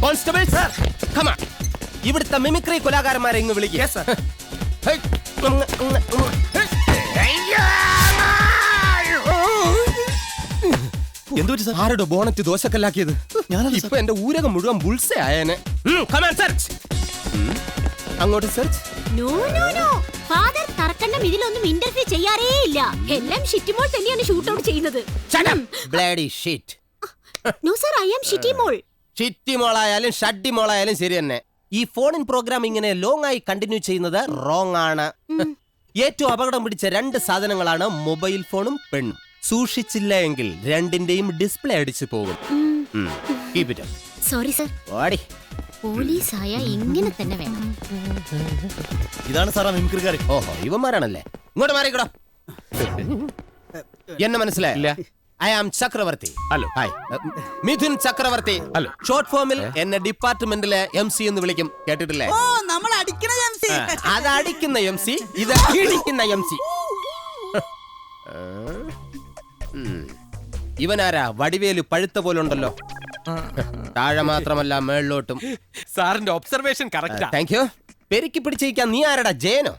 Constables come on, ഇവിടുത്തെ mimicry കലാകാരന്മാരെ ഇങ്ങ് വിളിക്കുക. ആരുടെ ബോണറ്റ് ദോശക്കല്ലാക്കിയത്? ഇപ്പൊ എന്റെ ഊരകം മുഴുവൻ ബുൾസേ ആയേനെ. അങ്ങോട്ട് search. No no no father തർക്കണ്ണം ഇതിലൊന്നും ഇന്റർഫിയർ ചെയ്യാറേ ഇല്ല. എല്ലാം ഷിറ്റിമോൾ തന്നെയാണ് ഷൂട്ട് ഔട്ട് ചെയ്യുന്നത്. Bloody shit. No sir, I am Shittymol. ഷിറ്റിമോളായാലും ഷഡ്ഡിമോളായാലും ശരി തന്നെ. ഈ ഫോണിൻ പ്രോഗ്രാം ഇങ്ങനെ ലോങ് ആയി കണ്ടിന്യൂ ചെയ്യുന്നത് റോങ് ആണ്. ഏറ്റവും അപകടം പിടിച്ച 2 സാധനങ്ങളാണ് മൊബൈൽ ഫോണും പെണ്ണും. സൂക്ഷിച്ചില്ല എങ്കിൽ രണ്ടിന്റെയും ഡിസ്പ്ലേ അടിച്ചു പോകും. Sorry sir. പോലീസായ ഇങ്ങനെ തന്നെ വേണം. ഇതാണ് സാറാ മിമിക്രിക്കാർ. ഓഹോ, ഇവന്മാരാണല്ലേ. ഇങ്ങോട്ട് മാറിക്കടോ. എന്നെ മനസ്സിലായില്ല. ഐ ആം ചക്രവർത്തി. ഹലോ. ഹായ്, മിഥുൻ ചക്രവർത്തി. ഹലോ. ഷോർട്ട് ഫോമിൽ എന്നെ ഡിപ്പാർട്ട്മെന്റിലെ MC എന്ന് വിളിക്കും. കേട്ടിട്ടില്ലേ? അത് അടിക്കുന്ന MC, ഇത് ഇടിക്കുന്ന MC. ഇവനാരാ? വടിവേലു പഴുത്ത പോലുണ്ടല്ലോ. താഴെ മാത്രമല്ല മേളിലോട്ടും. സാറിന്റെ ഒബ്സർവേഷൻ കറക്റ്റാ. Thank you. പെരുക്കി പിടിച്ചിരിക്കാൻ നീ ആരടാ? ജയനോ?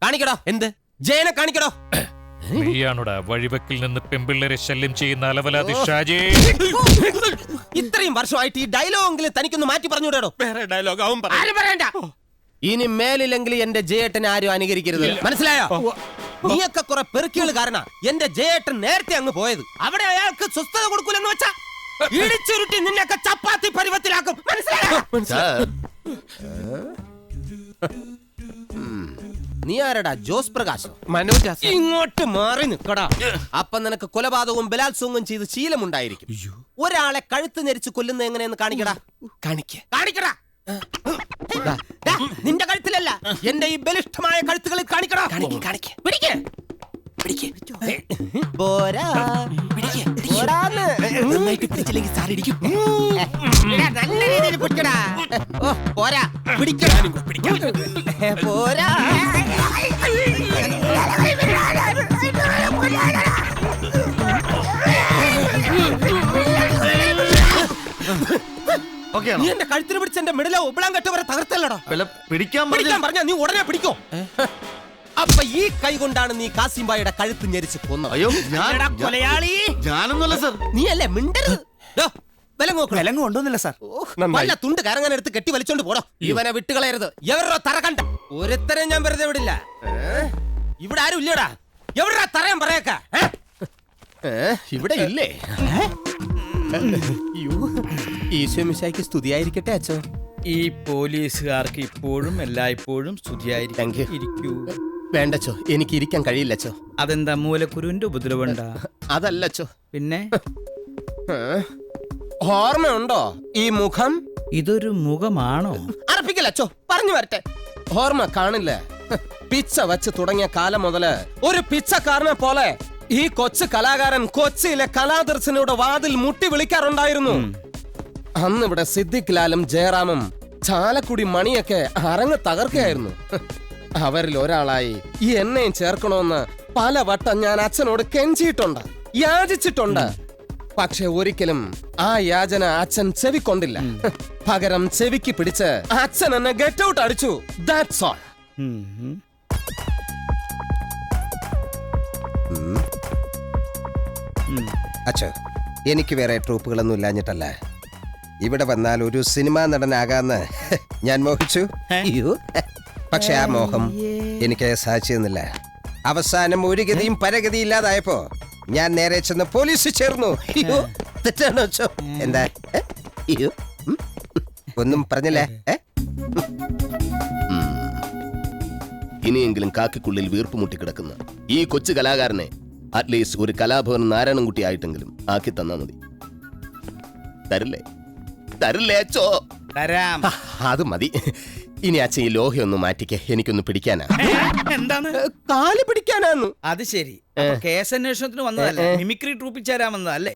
കാണിക്കടോ. എന്ത് ജയനെ കാണിക്കടോ? നീയാണോടാ വഴിവെക്കിൽ നിന്ന് പെമ്പിള്ളേരെ ശല്യം ചെയ്യുന്ന അലവലാതി ഷാജി? ഇത്രയും വർഷമായിട്ട് ഈ ഡയലോഗെങ്കിലും തനിക്കൊന്ന് മാറ്റി പറഞ്ഞുവിടോ. വേറെ ഡയലോഗ് ആവും പറയണ്ട. ഇനി മേലിലെങ്കിൽ എന്റെ ജയേട്ടൻ ആരും അനുകരിക്കരുത്. മനസ്സിലായോ? നീയൊക്കെ കുറെ പെറുക്കികൾ കാരണം എന്റെ ജയേട്ടൻ നേരത്തെ അങ്ങ് പോയത്. അവിടെ അയാൾക്ക് സ്വസ്ഥത കൊടുക്കൂലെന്ന് വെച്ചാ ഇടിച്ചുരുട്ടി നിന്നെയൊക്കെ ചപ്പാത്തി പരുവത്തിലാക്കും. മനസ്സിലായോ? നീ ആരടാ? ജോസ് പ്രകാശോ? മനോജ്. ഇങ്ങോട്ട് മാറി നിക്കടാ. അപ്പൊ നിനക്ക് കൊലപാതകവും ബലാത്സംഗവും ചെയ്ത് ശീലമുണ്ടായിരിക്കും. ഒരാളെ കഴുത്ത് ഞെരിച്ച് കൊല്ലുന്ന എങ്ങനെയെന്ന് കാണിക്കടാ. കാണിക്കടാ. നിന്റെ കഴുത്തിലല്ല, എന്റെ ഈ ബലിഷ്ഠമായ കഴുത്തുകളിൽ കാണിക്കടാ. പോരാ. പിടിച്ചില്ലെങ്കിൽ സാർ ഇടിക്കും. നല്ല രീതിയിൽ പിടിക്കടാ. പോരാ, പിടിക്കടാ. പോരാ. നീ എന്റെ കഴുത്തിന് പിടിച്ച് എന്റെ മിഡിലെ ഒബിളാൻ കെട്ട് വരെ തകർത്തല്ലടാ. പിടിക്കാൻ പറഞ്ഞ നീ ഉടനെ പിടിക്കോ. അപ്പൊ ഈ കൈ കൊണ്ടാണ് നീ കാസിംബായുടെ കഴുത്ത് ഞെരിച്ച് കൊന്നത്. അയ്യോ, കൊലയാളി ഞാനൊന്നുമല്ല സാർ. നീ അല്ലേ മിണ്ടരുത്. വിലങ്ങ് കൊണ്ടോന്നില്ല സാർ. വല്ല തുണ്ട് കരങ്ങനെ എടുത്ത് കെട്ടി വലിച്ചോണ്ട് പോടോ. ഇവനെ വിട്ടുകളയരുത്. എവരോ തറ കണ്ട ഒരുത്തരെ ഞാൻ വെറുതെ വിടില്ല. ഇവിടെ ആരും ഇല്ലടാ. എവിടാ തറയാൻ പറയേക്ക? ഇവിടെ ഇല്ലേ? ഈശോമിശിഹായ്ക്ക് സ്തുതിയായിരിക്കട്ടെ അച്ഛോ. ഈ പോലീസുകാർക്ക് ഇപ്പോഴും എല്ലായ്പ്പോഴും സ്തുതിയായിരിക്കും. ഇരിക്കൂ. വേണ്ടച്ചോ, എനിക്ക് ഇരിക്കാൻ കഴിയില്ലച്ചോ. അതെന്താ, മൂലക്കുരുവിന്റെ ഉപദ്രവണ്ടാ? അതല്ലച്ചോ. പിന്നെ ഓർമ്മയുണ്ടോ ഈ മുഖം? ഇതൊരു മുഖമാണോ? അറപ്പിക്കലച്ചോ, പറഞ്ഞു വരട്ടെ. ഓർമ്മ കാണില്ല. പിച്ച വച്ച് തുടങ്ങിയ കാലം മുതല് ഒരു പിച്ചക്കാരനെ പോലെ ഈ കൊച്ചു കലാകാരൻ കൊച്ചിയിലെ കലാദർശനയുടെ വാതിൽ മുട്ടി വിളിക്കാറുണ്ടായിരുന്നു. അന്ന് ഇവിടെ സിദ്ദിഖ് ലാലും ജയറാമും ചാലക്കുടി മണിയൊക്കെ അരങ്ങ് തകർക്കുകയായിരുന്നു. അവരിൽ ഒരാളായി ഈ എന്നെയും ചേർക്കണമെന്ന് പലവട്ടം ഞാൻ അച്ഛനോട് കെഞ്ചിയിട്ടുണ്ട്, യാചിച്ചിട്ടുണ്ട്. പക്ഷെ ഒരിക്കലും ആ യാചന അച്ഛൻ ചെവിക്കൊണ്ടില്ല. പകരം ചെവിക്ക് പിടിച്ച് അച്ഛൻ എന്നെ ഗെറ്റ് ഔട്ട് അടിച്ചു. That's all. അച്ഛോ, എനിക്ക് വേറെ ട്രൂപ്പുകളൊന്നും ഇല്ലാഞ്ഞിട്ടല്ല. ഇവിടെ വന്നാൽ ഒരു സിനിമാ നടനാകാന്ന് ഞാൻ മോഹിച്ചു. പക്ഷെ ആ മോഹം എനിക്ക് സാധിച്ചെന്നില്ല. അവസാനം ഒരു ഗതിയും പരഗതി ഇല്ലാതായപ്പോ ഞാൻ നേരെ ചെന്ന് പോലീസിൽ ചേർന്നു. തെറ്റാണോ അച്ഛോ? എന്താ? ഒന്നും പറഞ്ഞില്ലേ? ഇനിയെങ്കിലും കാക്കിക്കുള്ളിൽ വീർപ്പ് മുട്ടിക്കിടക്കുന്ന ഈ കൊച്ചു കലാകാരനെ അറ്റ്ലീസ്റ്റ് ഒരു കലാഭവൻ നാരായണൻകുട്ടി ആയിട്ടെങ്കിലും ആക്കി തന്നാ മതി. തരില്ലേ? തരില്ലേ അച്ഛോ? തരാം. അത് മതി. ഇനി അച്ഛൻ ഈ ലോഹയൊന്ന് മാറ്റിക്കേ, എനിക്കൊന്ന് പിടിക്കാനാ. എന്താണ്? കാല് പിടിക്കാനാന്നു. അത് ശരി. കേസന്വേഷണത്തിന് വന്നതല്ലേ, മിമിക്രി ട്രൂപ്പിൽ ചേരാൻ വന്നതല്ലേ?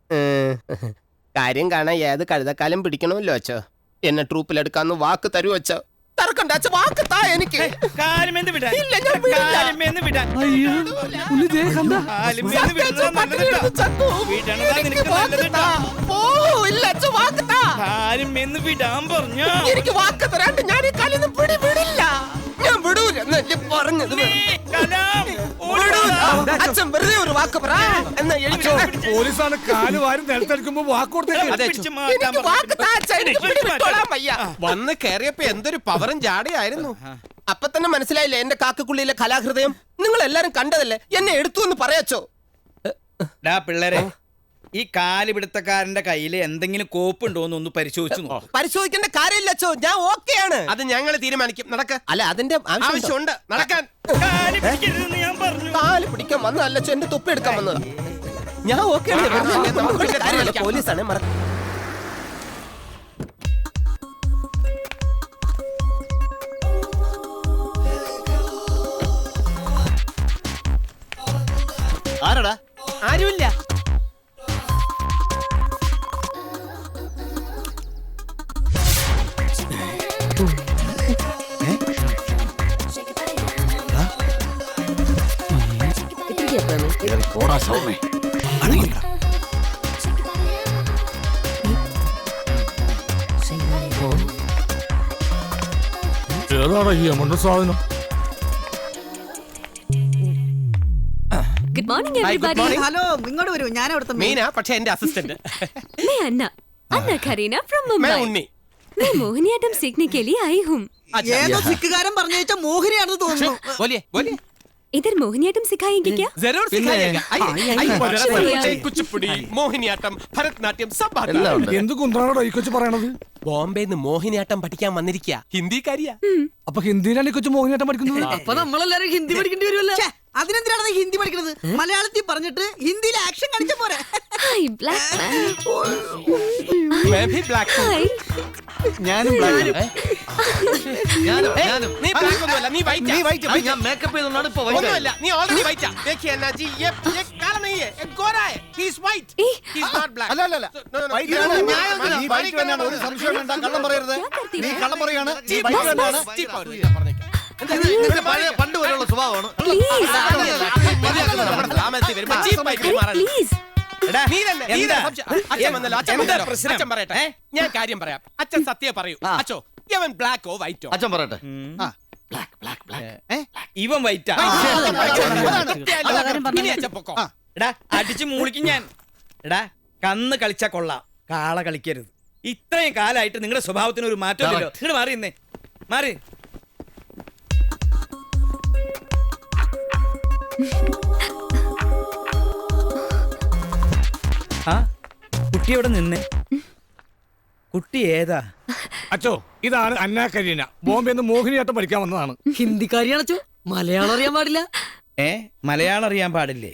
കാര്യം കാണാൻ ഏത് കഴുതക്കാലം പിടിക്കണമല്ലോ അച്ഛോ. എന്നെ ട്രൂപ്പിലെടുക്കാന്ന് വാക്ക് തരൂ അച്ഛോ. തറക്കണ്ട അച്ഛ, വാക്ക് താ എനിക്ക്. കാര്യം എന്ന് വിടാൻ പറഞ്ഞ എനിക്ക് വാക്ക് തരാണ്ട് ഞാൻ ഈ കളി വിടില്ല. ഞാൻ വിടൂലെന്നല്ലേ പറഞ്ഞത്. അച്ഛൻ വെറുതെ ഒരു വാക്ക് പറ എന്നാ പോലീസാണ് കാല് വാരി നിലത്തെടുക്കുമ്പോ വാക്ക് വന്ന് കയറിയപ്പോ എന്തൊരു പവറും ജാടയായിരുന്നു. അപ്പൊ തന്നെ മനസ്സിലായില്ലേ എന്റെ കാക്കക്കുള്ളിയിലെ കലാഹൃദയം. നിങ്ങൾ എല്ലാരും കണ്ടതല്ലേ, എന്നെ എടുത്തു എന്ന് പറയാച്ചോ. പിള്ളേരെ, ഈ കാലുപിടുത്തക്കാരന്റെ കയ്യിൽ എന്തെങ്കിലും കോപ്പുണ്ടോന്ന് ഒന്ന് പരിശോധിച്ചു നോക്കും. പരിശോധിക്കേണ്ട കാര്യമില്ല അച്ചോ, ഞാൻ ഓക്കെയാണ്. അത് ഞങ്ങൾ തീരുമാനിക്കും. നടക്ക. അല്ല അതിന്റെ ആവശ്യമുണ്ട് നടക്കാൻ. ഞാൻ പറഞ്ഞു കാല് പിടിക്കാൻ വന്നതല്ല അച്ചോ, എന്റെ തൊപ്പി എടുക്കാൻ വന്നത്. ഞാൻ ഓക്കെയാണ്. പോലീസാണ് മറ. ആരടാ? ആരുമില്ല. പോടാ സൗമേ. ഏതാടാ ഈ അമണ്ട സാധനം? Good morning everybody. ഹലോ, ഇങ്ങോട്ട് വരൂ. ഞാൻ അവിടുത്തെ മീന, പക്ഷെ എന്റെ അസിസ്റ്റന്റ് मैं अन्ना अन्ना करीना फ्रॉम मुंबई. ഉണ്ണി. मैं मोहिनीअट्टम सीखने के लिए आई हूँ. ഏതോ സിക്കുകാരൻ പറഞ്ഞ മോഹിനിയാണെന്ന് തോന്നുന്നു. बोलिए बोलिए. इधर मोहिनीअट्टम सिखाएंगे क्या? जरूर सिखाएगा. आइए. कुचिपुड़ी, മോഹിനിയാട്ടം, ഭരതനാട്യം सब आता है. എന്ത് കുന്ത്രാണോ ഈ കൊച്ചു പറയണത്? ബോംബെന്ന് മോഹിനിയാട്ടം പഠിക്കാൻ വന്നിരിക്കുക. ഹിന്ദിക്കാരിയാ. അപ്പൊ ഹിന്ദിയിലാണ് ഈ കൊച്ചു മോഹിനിയാട്ടം പഠിക്കുന്നത്? അപ്പൊ നമ്മളെല്ലാരും ഹിന്ദി പഠിക്കേണ്ടി വരുമല്ലോ. അതിനെന്തിനാണ് ഹിന്ദി പഠിക്കുന്നത്? മലയാളത്തിൽ പറഞ്ഞിട്ട് ഹിന്ദിയിൽ ആക്ഷൻ കാണിച്ച പോരെ. हाय ब्लैक मैन. मैं भी black हूँ. हाय. ഞാനും നീ black ഒന്നുമല്ല, നീ white ആ. ഞാൻ മേക്കപ്പ് ചെയ്തോണ്ടാണ് ഇപ്പൊ ഒന്നുമല്ല, നീ already white ആ. देखिए अन्ना जी, ये काला नहीं है, ये गोरा है. He is white. He is not black. അല്ല No, no, no. നീ വൈറ്റ് തന്നെയാണ്, ഒരു സംശയം വേണ്ട. കള്ളം പറയരുത്. നീ കള്ളം പറയാണ്. നീ Cheap വൈറ്റ് ആണ്. തന്നെയാണ്. Cheap ആണ്. ഞാൻ പറഞ്ഞേക്കാം. നിന്റെ പഴയ പണ്ട് വരെയുള്ള സ്വഭാവമാണ്. Please. നമ്മുടെ ഗ്രാമത്തിൽ വരുമ്പോ cheap ആയിട്ട് अरे മാറരുത്. प्लीज. നീ തന്നെ, നീ തന്നെ സംശയം. അച്ഛൻ വന്നല്ലോ, അച്ഛൻ എന്താ വന്നല്ലോ. പ്രശ്നം? അച്ഛൻ പറയട്ടെ. ഞാൻ കാര്യം പറയാം. അച്ഛൻ സത്യം പറയൂ. അച്ഛോ, ഇവൻ ബ്ലാക്കോ വൈറ്റോ? അച്ഛൻ പറയട്ടെ. Black black black. ഇവൻ വൈറ്റാ. ഇനി അച്ഛൻ പൊക്കോ. എടാ, അടിച്ചു മൂളിക്കും ഞാൻ. എടാ, കന്ന് കളിച്ചാ കൊള്ളാം, കാള കളിക്കരുത്. ഇത്രയും കാലായിട്ട് നിങ്ങളുടെ സ്വഭാവത്തിന് ഒരു മാറ്റമില്ലല്ലോ. നിങ്ങൾ മാറി നിന്നേ, മാറി. ആ കുട്ടി എവിടെ നിന്നേ? കുട്ടി ഏതാ? അച്ചോ, ഇതാണ് അന്നാ കരീന. ബോംബെന്ന് മോഹിനിയാട്ടം പഠിക്കാൻ വന്നതാണ്. ഹിന്ദിക്കാരിയാണോ? മലയാളം അറിയാൻ പാടില്ല. മലയാളം അറിയാൻ പാടില്ലേ?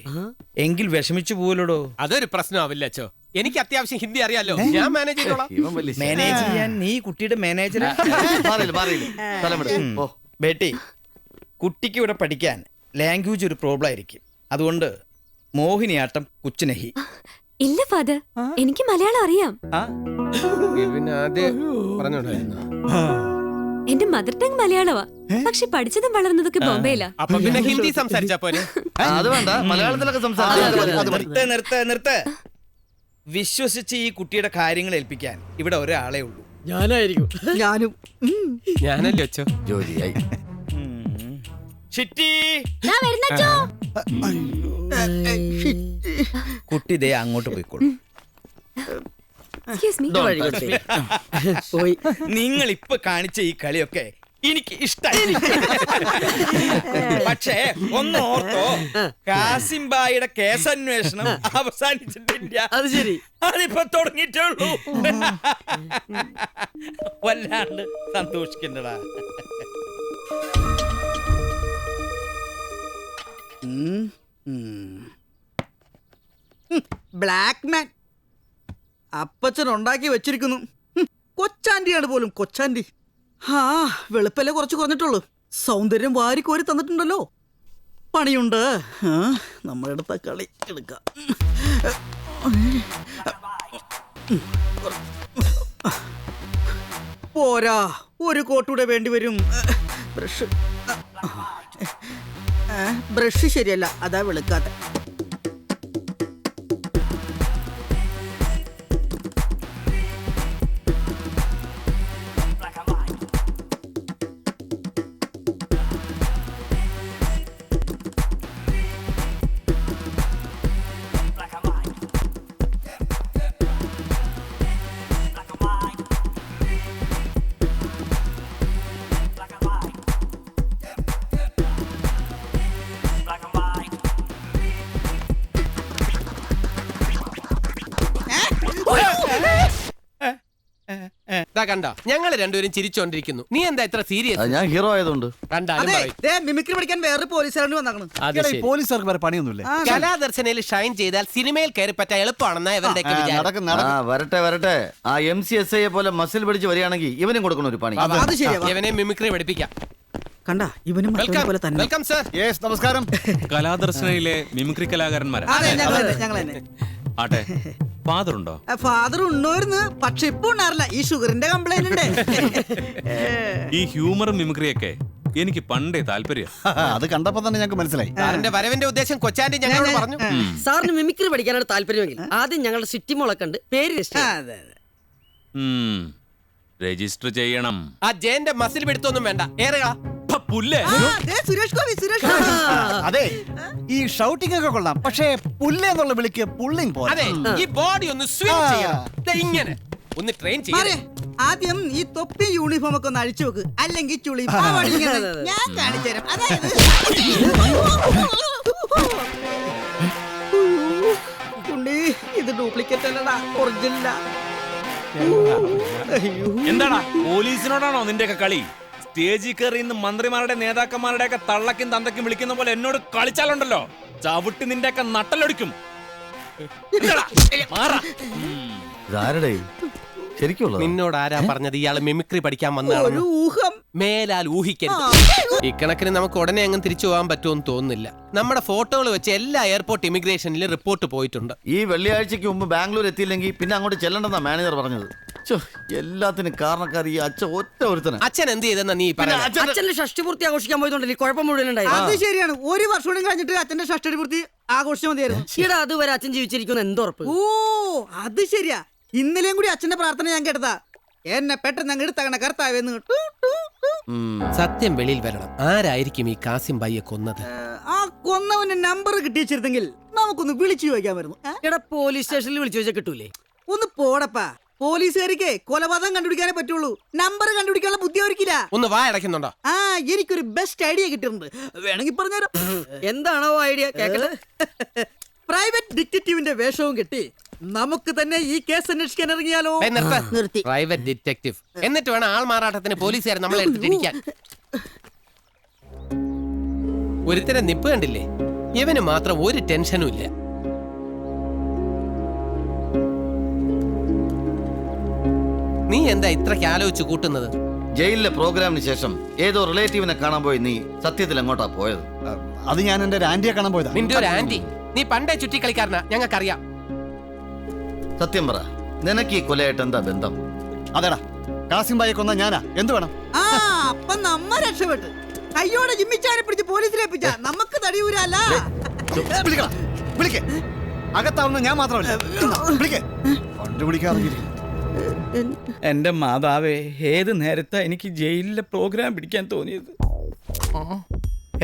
എങ്കിൽ വിഷമിച്ചു പോലോ. അതൊരു പ്രശ്നമാവില്ല അച്ഛോ. എനിക്ക് അത്യാവശ്യം ഹിന്ദി അറിയാലോ, ഞാൻ മാനേജ് ചെയ്തോളാം. ഇവൻ വലിയ മാനേജ് ചെയ്യാൻ നീ കുട്ടിയുടെ മാനേജർ. ബേട്ടി, കുട്ടിക്ക് ഇവിടെ പഠിക്കാൻ ലാംഗ്വേജ് ഒരു പ്രോബ്ലം ആയിരിക്കും. അതുകൊണ്ട് മോഹിനിയാട്ടം കുച്ചുനഹി. ഇല്ല ഫാദർ, എനിക്ക് മലയാളം അറിയാം. എന്റെ മദർ ടങ് മലയാളമാ, പക്ഷെ പഠിച്ചതും വളർന്നതൊക്കെ ബോംബെയിലാ. അപ്പൊ പിന്നെ ഹിന്ദി സംസാരിച്ചാ പോരെ? അത് വേണ്ട, മലയാളത്തിലൊക്കെ സംസാരിക്കും. നിർത്ത്. വിശ്വസിച്ച് ഈ കുട്ടിയുടെ കാര്യങ്ങൾ ഏൽപ്പിക്കാൻ ഇവിടെ ഒരാളെ ഉള്ളൂ. ഞാനായിരിക്കും. ഞാനും. ഞാനല്ലേ അച്ഛോ. ജോലിയായി. ഷിറ്റി, ഞാൻ വരുന്നച്ചോ. കുട്ടി ദേ അങ്ങോട്ട് പോയിക്കോളൂ. Excuse me. പോയി. നിങ്ങൾ ഇപ്പൊ കാണിച്ച ഈ കളിയൊക്കെ എനിക്ക് ഇഷ്ടായി. പക്ഷേ ഒന്ന് ഓർത്തോ, കാസിംബായിയുടെ കേസന്വേഷണം അവസാനിച്ചിട്ടില്ല. അത് ശരി. അതിപ്പോ തുടങ്ങിയിട്ടുള്ളൂ. വല്ലാണ്ട് സന്തോഷിക്കണ്ടടാ. ബ്ലാക്ക് മാൻ അപ്പച്ചൻ ഉണ്ടാക്കി വെച്ചിരിക്കുന്നു. കൊച്ചാൻറ്റിയാണ് പോലും, കൊച്ചാൻറ്റി. ആ വെളുപ്പല്ലേ കുറച്ച് കുറഞ്ഞിട്ടുള്ളൂ, സൗന്ദര്യം വാരിക്കോരി തന്നിട്ടുണ്ടല്ലോ. പണിയുണ്ട്. നമ്മുടെ അടുത്ത കളി എടുക്കാം. പോരാ, ഒരു കോട്ടൂടെ വേണ്ടി വരും. ബ്രഷ് ശരിയല്ല, അതാ വെളുക്കാത്ത. കണ്ടോ ഞങ്ങൾ രണ്ടുപേരും ചിരിച്ചോണ്ടിരിക്കുന്നു. നീ എന്താ ഇത്ര സീരിയസ്? ഞാൻ ഹീറോ ആയതുകൊണ്ട്. കണ്ടാലും അതെ പറയും. ദേ മിമിക്രി പഠിക്കാൻ വേറൊരു പോലീസുകാരന് വന്നാണ്. അത് ശരി. പോലീസുകാർക്ക് വേറെ പണിയൊന്നുമില്ലേ? കലാദർശനയിൽ ഷൈൻ ചെയ്താൽ സിനിമയിൽ കയറി പറ്റാൻ എളുപ്പമാണെന്നാ ഇവരുടെ വരട്ടെ വരട്ടെ. ആ MCSI പോലെ മസിൽ പിടിച്ച് വരികയാണെങ്കിൽ ഇവനും കൊടുക്കണം ഒരു പണി. അത് ശരിയാ. ഇവനെ മിമിക്രി പഠിപ്പിക്കാം. കണ്ട ഇവനും മറ്റവനെ പോലെ തന്നെ. Welcome sir. യെസ്, നമസ്കാരം. കലാദർശനയിലെ മിമിക്രി കലാകാരന്മാരാ. അതെ ഞങ്ങൾ തന്നെ. ആട്ടെ, ഫാദർ ഉണ്ടോ? ഫാദർ ഉണ്ടോയിരുന്നു, പക്ഷെ ഇപ്പൊ ഉണ്ടാറില്ല. ഈ ഷുഗറിന്റെ കംപ്ലൈന്റ് ഉണ്ട്. ഈ ഹ്യൂമറും മിമിക്രിയൊക്കെ എനിക്ക് പണ്ടേ താല്പര്യം. അത് കണ്ടപ്പോ തന്നെ ഞങ്ങൾക്ക് മനസ്സിലായി. സാറിന്റെ വരവിന്റെ ഉദ്ദേശം കൊച്ചാന്റെ ഞങ്ങളോട് പറഞ്ഞു. സാറിന് മിമിക്രി പഠിക്കാനാണ് താല്പര്യമെങ്കിൽ ആദ്യം ഞങ്ങളുടെ സിറ്റി മോളെ കണ്ട് പേര് രജിസ്റ്റർ ചെയ്യണം. അതെ അതെ. രജിസ്റ്റർ ചെയ്യണം. ആ ജയന്റെ മസിൽ പിടുത്തൊന്നും വേണ്ട. ഏറുക പുല്ലേ. ആ, ദേ സുരേഷ് ഗോപി. അതെ, ഈ ഷൗട്ടിംഗ് ഒക്കെ കൊള്ളാം, പക്ഷേ പുല്ല് എന്നുള്ള വിളിക്ക് പുള്ളിങ് പോലെ. അതെ, ഈ ബോഡി ഒന്ന് സ്വിം ചെയ്യണം. ദേ ഇങ്ങനെ ഒന്ന് ട്രെയിൻ മാറി. ചെയ്യണം. ആദ്യം ഈ തൊപ്പി യൂണിഫോം ഒക്കെ ഒന്ന് അഴിച്ചു വെക്ക്, അല്ലെങ്കിൽ ചുളി ഞാൻ കാണിച്ചു തരാം. അതായത് ഉണ്ണി, ഇത് ഡ്യൂപ്ലിക്കേറ്റ് അല്ലടാ, ഒറിജിനലാ. എന്താടാ പോലീസിനോടാണോ നിന്റെയൊക്കെ കളി? സ്റ്റേജിൽ കയറി ഇന്ന് മന്ത്രിമാരുടെ നേതാക്കന്മാരുടെ ഒക്കെ തള്ളക്കും തന്തക്കും വിളിക്കുന്ന പോലെ എന്നോട് കളിച്ചാലുണ്ടല്ലോ, ചവിട്ടി നിന്റെയൊക്കെ നട്ടലൊടിക്കും. ഇതാരുടെ ശരിക്കുള്ള നിന്നോട് ആരാ പറഞ്ഞത് ഇയാള് മിമിക്രി പഠിക്കാൻ വന്നതാണ്? ഒരു ഊഹം. മേലാൽ ഊഹിക്കരുത്. ഇക്കണക്കിന് നമുക്ക് ഉടനെ അങ്ങ് തിരിച്ചു പോകാൻ പറ്റുമെന്ന് തോന്നുന്നില്ല. നമ്മുടെ ഫോട്ടോകൾ വെച്ച് എല്ലാ എയർപോർട്ട് ഇമിഗ്രേഷനിലും റിപ്പോർട്ട് പോയിട്ടുണ്ട്. ഈ വെള്ളിയാഴ്ചക്ക് മുമ്പ് ബാംഗ്ലൂർ എത്തിയില്ലെങ്കിൽ പിന്നെ അങ്ങോട്ട് ചെല്ലണ്ടെന്നാ മാനേജർ പറഞ്ഞത്. എല്ലാത്തിനും കാരണക്കാർ ഈ അച്ഛൻ ഒറ്റ ഒരുത്തന. അച്ഛൻ എന്ത് ചെയ്തെന്നാ നീ പറയാ? അച്ഛന്റെ ഷഷ്ടിപൂർത്തി ആഘോഷിക്കാൻ പോയതുകൊണ്ടല്ലേ കുഴപ്പം മുഴുവൻ ഉണ്ടായിരുന്നു. അത് ശരിയാണ്. ഒരു വർഷം കൂടി കഴിഞ്ഞിട്ട് അച്ഛന്റെ ഷഷ്ടി പൂർത്തി ആഘോഷിച്ച മതിയായിരുന്നു. ഈടാ അതുവരെ അച്ഛൻ ജീവിച്ചിരിക്കുന്ന എന്തുറപ്പ്? ഓ അത് ശരിയാ. ഇന്നലെയും കൂടി അച്ഛന്റെ പ്രാർത്ഥന ഞാൻ കേട്ടതാ. എന്നെ പെട്ടെന്ന് അങ്ങ് എടുത്തകണ കർത്താവെന്ന്. സത്യം വെളിയിൽ വരണം. ആരായിരിക്കും ഈ കാസിം ബൈയെ കൊന്നത്? ആ കൊന്നവന്റെ നമ്പർ കിട്ടിയിരുന്നെങ്കിൽ നമുക്കൊന്ന് വിളിച്ചു ചോദിക്കാമായിരുന്നു. ഈടാ പോലീസ് സ്റ്റേഷനിൽ വിളിച്ചു ചോദിച്ചാൽ കിട്ടൂലേ? ഒന്ന് പോടപ്പാ. പോലീസുകാരിക്ക് കൊലപാതകം കണ്ടുപിടിക്കാനേ പറ്റുള്ളൂ, നമ്പർ കണ്ടുപിടിക്കാനുള്ള ബുദ്ധി അവർക്കില്ല. ഒന്ന് വാ അടയ്ക്കുന്നുണ്ടോ? ആ എനിക്കൊരു ബെസ്റ്റ് ഐഡിയ കിട്ടിയിട്ടുണ്ട്, വേണമെങ്കിൽ പറഞ്ഞുതരാം. എന്താണോ ഐഡിയ കേക്കട്ടെ. പ്രൈവറ്റ് ഡിറ്റക്റ്റീവിന്റെ വേഷവും കെട്ടി നമുക്ക് തന്നെ ഈ കേസ് അന്വേഷിക്കാൻ ഇറങ്ങിയാലോ? നിർത്തി. പ്രൈവറ്റ് ഡിറ്റക്റ്റീവ് എന്നിട്ട് വേണം ആൾ മാറാട്ടത്തിന് പോലീസുകാർ നമ്മളെ എടുത്തിട്ടിരിക്കാൻ. ഒരുത്തരം നിപ്പ് കണ്ടില്ലേ? ഇവന് മാത്രം ഒരു ടെൻഷനും ഇല്ല. നീ എന്താ ഇത്രയ്ക്ക് ആലോചിച്ച് കൂട്ടുന്നത്? ജയിലിലെ പ്രോഗ്രാമിന് ശേഷം ഏതോ റിലേറ്റീവിനെ കാണാൻ പോയി. നീ സത്യത്തിൽ എങ്ങോട്ടാ പോയത്? അത് ഞാൻ എന്റെ ഒരു ആന്റിയെ കാണാൻ പോയതാ. നിന്റെ ഒരു ആന്റി? നീ പണ്ടേ ചുറ്റിക്കളിക്കാരനാ, ഞങ്ങൾക്കറിയാം. സത്യം പറ, നിനക്ക് ഈ കൊലയായിട്ട് എന്താ ബന്ധം? അതെടാ, കാസിം ബായെ കൊന്ന ഞാനാ. എന്ത് വേണം? ആ അപ്പൊ നമ്മ രക്ഷപ്പെട്ട് കയ്യോടെ ജിമ്മിച്ചാനെ പിടിച്ച് പോലീസിലേപ്പിച്ച നമുക്ക് തടിയൂരല്ല. വിളിക്കേ, അകത്താവുന്ന ഞാൻ മാത്രമല്ല. വിളിക്കേ, കണ്ടുപിടിക്കാറില്ല. എന്റെ മാതാവേ, ഏത് നേരത്താ എനിക്ക് ജയിലിലെ പ്രോഗ്രാം പിടിക്കാൻ തോന്നിയത്?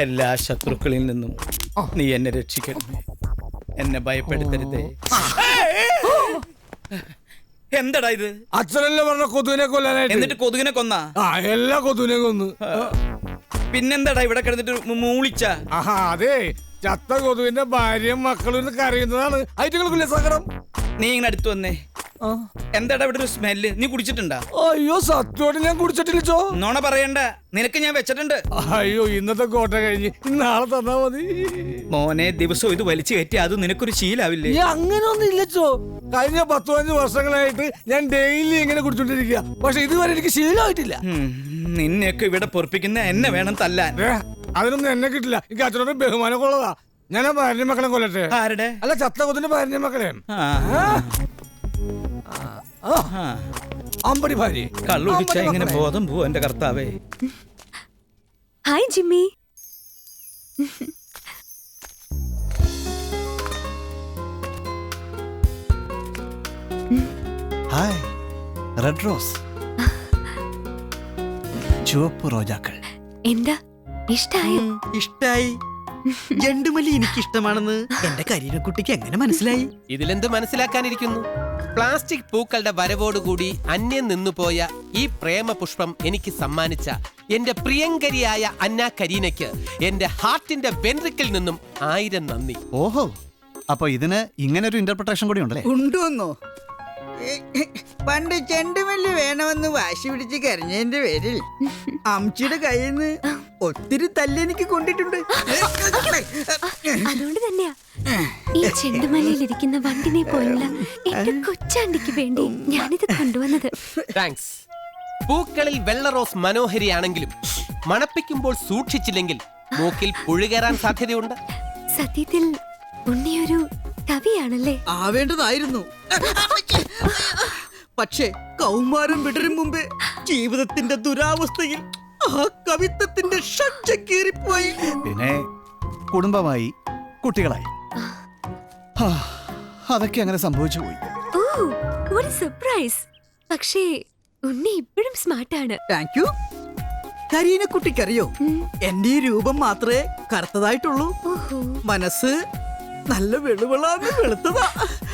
എല്ലാ ശത്രുക്കളിൽ നിന്നും നീ എന്നെ രക്ഷിക്കണമേ, എന്നെ ഭയപ്പെടുത്തരുതേ. എന്തടാ ഇത്? അച്ഛനല്ലേ പറഞ്ഞ കൊതുവിനെ കൊല്ലാനായിട്ട്. എന്നിട്ട് കൊതുകിനെ കൊന്ന? ആ എല്ലാ കൊതുവിനെ കൊന്നു. പിന്നെന്താടാ ഇവിടെ കിടന്നിട്ട് മൂളിച്ച? ആഹാ അതെ, ചത്ത കൊതുവിന്റെ ഭാര്യയും മക്കളും കരയുന്നതാണ്. ഐറ്റങ്ങൾക്കില്ല സങ്കടം. നീ ഇങ്ങനെ അടുത്ത് വന്നേ. എന്താടാ ഇവിടെ ഒരു സ്മെല്ല്? നീ കുടിച്ചിട്ടുണ്ടാ? അയ്യോ സത്യമായിട്ട് ഞാൻ കുടിച്ചിട്ടില്ലോ. നോണ പറയണ്ട, നിനക്ക് ഞാൻ വെച്ചിട്ടുണ്ട്. അയ്യോ ഇന്നത്തെ കോട്ട കഴിഞ്ഞ് നാളെ തന്നാ മതി. മോനെ, ദിവസവും ഇത് വലിച്ചു കയറ്റി അത് നിനക്കൊരു ശീലാവില്ലേ? അങ്ങനൊന്നും ഇല്ലച്ചോ. കഴിഞ്ഞ 10-15 വർഷങ്ങളായിട്ട് ഞാൻ ഡെയിലി ഇങ്ങനെ കുടിച്ചോണ്ടിരിക്കുക. പക്ഷെ ഇതുവരെ എനിക്ക് ശീലമായിട്ടില്ല. നിന്നെയൊക്കെ ഇവിടെ പൊറപ്പിക്കുന്ന എന്നെ വേണം തല്ലാൻ. അതിനൊന്നും എന്നെ കിട്ടില്ല. എനിക്ക് അച്ഛനോട് ബഹുമാനം കൊള്ളതാ. ഞാൻ ആ ഭാര്യ മക്കളെ കൊല്ലട്ടെ. ആരുടെ? അല്ല ചത്ത കൊതിന്റെ ഭാര്യ മക്കളെ. അമ്പടി ഭാര്യ കള്ളുടിച്ച ഇങ്ങനെ ബോധം പോവും എന്റെ കർത്താവേ. Hi Jimmy. Hi, red rose, ചുവപ്പ് റോജാക്കൾ. എന്താ ഇഷ്ടായോ? ഇഷ്ടായി. ജണ്ടുമല്ലി എനിക്ക് ഇഷ്ടമാണെന്ന് എന്റെ കരീനക്കുട്ടിക്ക് എങ്ങനെ മനസ്സിലായി? ഇതിലെന്ത് മനസ്സിലാക്കാനിരിക്കുന്നു? പ്ലാസ്റ്റിക് പൂക്കളുടെ വരവോടുകൂടി അന്യം നിന്നുപോയ ഈ പ്രേമ പുഷ്പം എനിക്ക് സമ്മാനിച്ച എന്റെ പ്രിയങ്കരിയായ അന്ന കരീനയ്ക്ക് എന്റെ ഹാർട്ടിന്റെ വെൻട്രിക്കിൽ നിന്നും 1000 നന്ദി. ഓഹോ, അപ്പൊ ഇതിന് ഇങ്ങനെ ഒരു ഇന്റർപ്രിട്ടേഷൻ കൂടി ഉണ്ടല്ലേ? ഉണ്ടോന്നോ? പണ്ട് ചെണ്ടുമല്ലി വേണമെന്ന് വാശി പിടിച്ച് കരഞ്ഞതിന്റെ പേരിൽ അമ്മച്ചിയുടെ കയ്യിൽ നിന്ന് ഒത്തിരി തല്ലെനിക്ക് കൊണ്ടിട്ടുണ്ട്. അതുകൊണ്ട് തന്നെയാ ഈ ചെണ്ടുമലയിൽ ഇരിക്കുന്ന വണ്ടിനെ പോലുള്ള എന്റെ കൊച്ചാണ്ടിക്ക് വേണ്ടി ഞാനിത് കൊണ്ടുവന്നത്. താങ്ക്സ്. പൂക്കളിൽ വെള്ള റോസ് മനോഹരിയാണെങ്കിലും മണപ്പിക്കുമ്പോൾ സൂക്ഷിച്ചില്ലെങ്കിൽ മൂക്കിൽ പുഴുകേറാൻ സാധ്യതയുണ്ട്. സത്യത്തിൽ ഉണ്ണിയൊരു കവിയാണല്ലേ? ആവേണ്ടതായിരുന്നു. പക്ഷേ കൗമാരം വിടരും മുമ്പേ ജീവിതത്തിന്റെ ദുരാവസ്ഥയിൽ ആ കവിത്വത്തിന്റെ ഷഡ്ജ കീറിപ്പോയി. പിന്നെ കുടുംബമായി കുട്ടികളായി ഹാ, അതൊക്കെ അങ്ങനെ സംഭവിച്ചു പോയി. ഓ, what a surprise. പക്ഷേ ഉണ്ണി ഇപ്പോഴും സ്മാർട്ടാണ്. Thank you. കരീനെ കുട്ടിക്കറിയോ, എന്റെ ഈ രൂപം മാത്രമേ കറുത്തതായിട്ടുള്ളൂ. ഓഹോ, മനസ്സ് നല്ല വെളുവിളാന്ന് വെളുത്തതാ.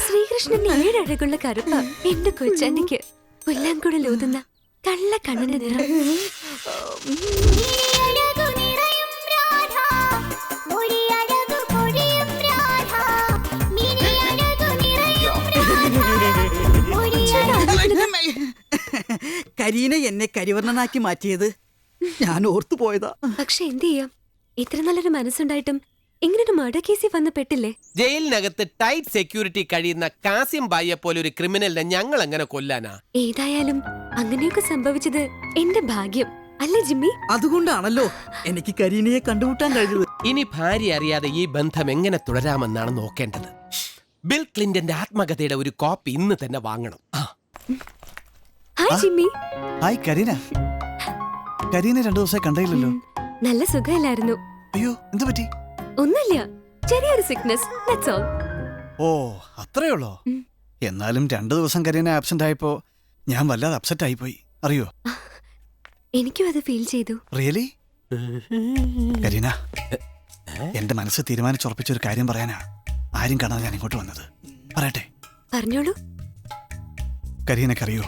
ശ്രീകൃഷ്ണന്റെ 7 അഴകുള്ള കറുപ്പ എന്റെ കൊച്ചാണ്ടിക്ക്. പുല്ലാങ്കുടൽ ഊതുന്ന കള്ള കണ്ണന്റെ നിറം. കരീന എന്നെ കരിവർണ്ണനാക്കി മാറ്റിയത് ഞാൻ ഓർത്തു പോയതാ. പക്ഷെ എന്ത് ചെയ്യാം, ഇത്ര നല്ലൊരു മനസ്സുണ്ടായിട്ടും ഇങ്ങനൊരു മർഡർ കേസിൽ വന്ന് പെട്ടില്ലേ? ജയിലിനകത്ത് ടൈറ്റ് സെക്യൂരിറ്റി കഴിയുന്ന കാസിം ബായിയെ പോലെ ഒരു ക്രിമിനലിനെ ഞങ്ങൾ എങ്ങനെ കൊല്ലാനാ? ഏതായാലും അങ്ങനെയൊക്കെ സംഭവിച്ചത് എന്റെ ഭാഗ്യം അല്ലേ ജിമ്മി? അതുകൊണ്ടാണല്ലോ എനിക്ക് കരീനയെ കണ്ടുമുട്ടാൻ കഴിഞ്ഞത്. ഇനി ഭാര്യ അറിയാതെ ഈ ബന്ധം എങ്ങനെ തുടരാമെന്നാണ് നോക്കേണ്ടത്. ബിൽ ക്ലിന്റന്റെ ആത്മകഥയുടെ ഒരു കോപ്പി ഇന്ന് തന്നെ വാങ്ങണം. Hi Jimmy. ഹായ് കരീന. കരീനെ 2 ദിവസമായി കണ്ടില്ലല്ലോ. നല്ല സുഖമില്ലായിരുന്നു. അയ്യോ, എന്ത് പറ്റി? ഒന്നുമില്ല, ചെറിയൊരു സിക്നസ്, ദാറ്റ്സ് ഓൾ. ഓ, അത്രേ ഉള്ളോ? എന്നാലും 2 ദിവസം കരീന ആബ്സെന്റ് ആയപ്പോ ഞാൻ വല്ലാതെ അപ്സെറ്റ് ആയിപ്പോയി, അറിയോ? എനിക്കും അത് ഫീൽ ചെയ്തു. റിയലി? കരീന, എന്റെ മനസ്സ് തീരുമാനിച്ചുറപ്പിച്ചൊരു കാര്യം പറയാനാ ആരും കാണാതെ ഞാൻ ഇങ്ങോട്ട് വന്നത്. പറയട്ടെ? പറഞ്ഞോളൂ. കരീനക്കറിയോ,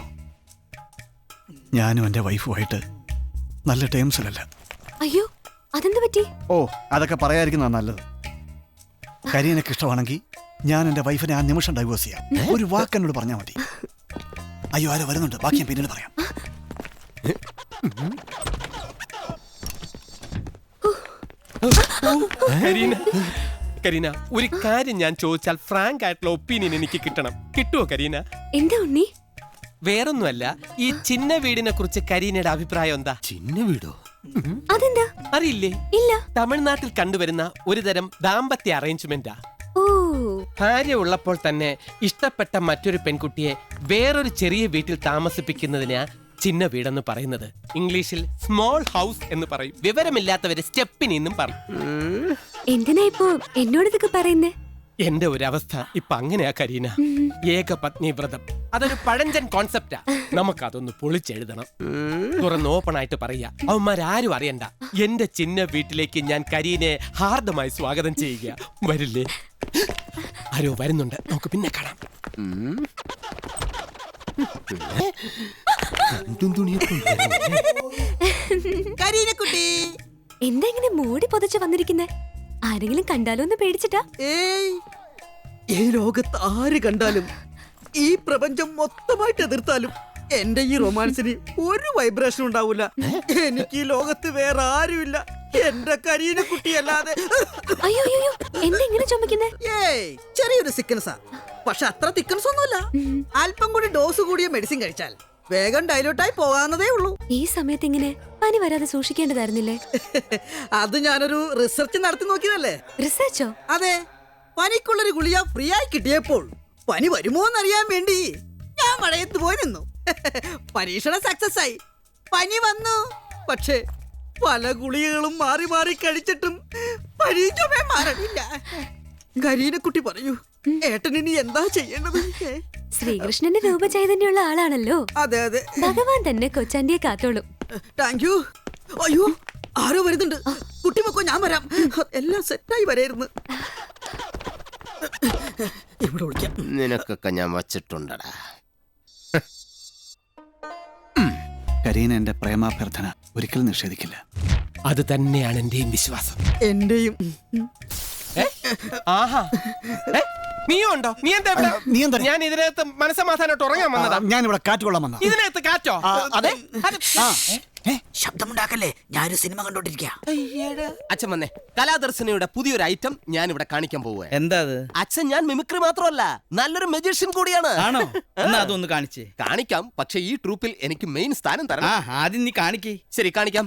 ഞാനും എന്റെ വൈഫുമായിട്ട് നല്ല ടേംസിലല്ല. അയ്യോ, അതെന്ത് പറ്റി? ഓ, അതൊക്കെ പറയാതിരിക്കുന്നതാണ് നല്ലത്. കരീനക്ക് ഇഷ്ടമാണെങ്കിൽ ഞാൻ എന്റെ വൈഫിനെ ആ നിമിഷം ഡൈവേഴ്സ് ചെയ്യാം. ഒരു വാക്ക് എന്നോട് പറഞ്ഞാൽ മതി. അയ്യോ, ആരോ വരുന്നുണ്ട്, ബാക്കി ഞാൻ പിന്നീട് പറയാം. കരീന, ഒരു കാര്യം ഞാൻ ചോദിച്ചാൽ ഫ്രാങ്ക് ആയിട്ടുള്ള ഒപ്പീനിയൻ എനിക്ക് കിട്ടണം. കിട്ടുമോ കരീന? എന്താ ഉണ്ണി? വേറൊന്നുമല്ല, ഈ ചിന്ന വീടിനെ കുറിച്ച് കരീനയുടെ അഭിപ്രായം എന്താ? ചിന്ന വീടോ? അതെന്താ? അറിയില്ലേ? ഇല്ല. തമിഴ്നാട്ടിൽ കണ്ടുവരുന്ന ഒരു തരം ദാമ്പത്യ അറേഞ്ച്മെന്റാ. ഓ, ഭാര്യ ഉള്ളപ്പോൾ തന്നെ ഇഷ്ടപ്പെട്ട മറ്റൊരു പെൺകുട്ടിയെ വേറൊരു ചെറിയ വീട്ടിൽ താമസിപ്പിക്കുന്നതിനാ ചിന്ന വീടെന്ന് പറയുന്നത്. ഇംഗ്ലീഷിൽ സ്മോൾ ഹൗസ് എന്ന് പറയും. വിവരമില്ലാത്തവര് സ്റ്റെപ്പിനി എന്നും പറയും. എന്തിനാ ഇപ്പോ എന്നോടിതൊക്കെ പറയുന്നേ? എന്റെ ഒരു അവസ്ഥ ഇപ്പൊ അങ്ങനെയാ കരീന. ഏകപത്നി വ്രതം അതൊരു പഴഞ്ചൻ കോൺസെപ്റ്റാ. നമുക്കതൊന്ന് പൊളിച്ചെഴുതണം. തുറന്ന് ഓപ്പൺ ആയിട്ട് പറയാ, അവന്മാരാരും അറിയണ്ട. എന്റെ ചിന്ന വീട്ടിലേക്ക് ഞാൻ കരീനെ ഹാർദമായി സ്വാഗതം ചെയ്യുക. വരില്ലേ? ആരോ വരുന്നുണ്ട്, നമുക്ക് പിന്നെ കാണാം. കരീനക്കുട്ടി, എന്താ ഇങ്ങനെ മൂടി പൊതച്ച് വന്നിരിക്കുന്നേ? ആരെങ്കിലും കണ്ടാലോ എന്ന് പേടിച്ചിട്ടാ? ഏയ്, ഈ ലോകത്ത് ആര് കണ്ടാലും ഈ പ്രപഞ്ചം മൊത്തമായിട്ട് എതിർത്താലും എന്റെ ഈ റൊമാൻസിന് ഒരു വൈബ്രേഷൻ ഉണ്ടാവൂല. എനിക്ക് ഈ ലോകത്ത് വേറെ ആരുമില്ല എന്റെ കരീനക്കുട്ടി അല്ലാതെ. അയ്യോ അയ്യോ, എന്താ ഇങ്ങനെ ചുമക്കുന്നേ? ഏയ്, ചെറിയൊരു സിക്കൻസാ. പക്ഷെ അത്ര തിക്കൻസ് ഒന്നുമില്ല. അല്പം കൂടി ഡോസ് കൂടിയ മെഡിസിൻ കഴിച്ചാൽ വേഗം ഡൈലോട്ടായി പോകാവുന്നതേ ഉള്ളൂ. ഈ സമയത്ത് ഇങ്ങനെ പനി വരാതെ സൂക്ഷിക്കേണ്ടതായിരുന്നില്ലേ? അത് ഞാനൊരു റിസർച്ച് നടത്തി നോക്കിയതല്ലേ. റിസർച്ചോ? അതെ, പനിക്കുള്ളൊരു ഗുളിക ഫ്രീ ആയി കിട്ടിയപ്പോൾ പനി വരുമോ എന്നറിയാൻ വേണ്ടി ഞാൻ മഴയത്ത് പോയി നിന്നു. പരീക്ഷണം സക്സസ് ആയി, പനി വന്നു. പക്ഷേ പല ഗുളികകളും മാറി മാറി കഴിച്ചിട്ടും പനി ചുമ മാറണില്ല. കരീനക്കുട്ടി പറയൂ, ഏട്ടൻ ഇനി എന്താ ചെയ്യേണ്ടത്? ശ്രീകൃഷ്ണന്റെ രൂപചൈതന്യമുള്ള ആളാണല്ലോ. അതെ അതെ, ഭഗവാൻ തന്നെ കൊച്ചാണ്ടിയെ കാത്തോളും. Thank you. അയ്യോ, ആരോ വരുന്നുണ്ട്. കുട്ടിമക്കോ, ഞാൻ വരാം. എല്ലാം സെറ്റായി വരായിരുന്നു. ഇവിടെ വിളിക്കാം. നിനക്കൊക്കെ ഞാൻ വച്ചിട്ടുണ്ടടാ. കരീന എന്റെ പ്രേമാഭ്യർത്ഥന ഒരിക്കലും നിഷേധിക്കില്ല. അത് തന്നെയാണ് എന്റെയും വിശ്വാസം. എന്റെയും. ആഹാ, നീയും ഉണ്ടോ? നീ എന്താ ഇവിടെ? നീ എന്താ? ഞാൻ ഇതിനകത്ത് മനസ്സമാധാനമായിട്ട് ഉറങ്ങാൻ വന്നതാ. ഞാനിവിടെ കാറ്റ് കൊള്ളാൻ വന്ന. ഇതിനകത്ത് കാറ്റോ? അതെ. ശബ്ദമുണ്ടാക്കല്ലേ, ഞാനൊരു സിനിമ കണ്ടോണ്ടിരിക്കാ. അച്ഛൻ വന്നേ. കലാദർശനയുടെ പുതിയൊരു ഐറ്റം ഞാൻ ഇവിടെ കാണിക്കാൻ പോവുക. എന്താ അത്? അച്ഛൻ ഞാൻ മിമിക്രി മാത്രമല്ല, നല്ലൊരു മജീഷ്യൻ കൂടിയാണ്. ആണോ? എന്നാ അതൊന്ന് കാണിച്ചേ. കാണിക്കാം, പക്ഷെ ഈ ട്രൂപ്പിൽ എനിക്ക് മെയിൻ സ്ഥാനം ആ തരണം. ആദ്യം നീ കാണിക്കേ. ശരി, കാണിക്കാം.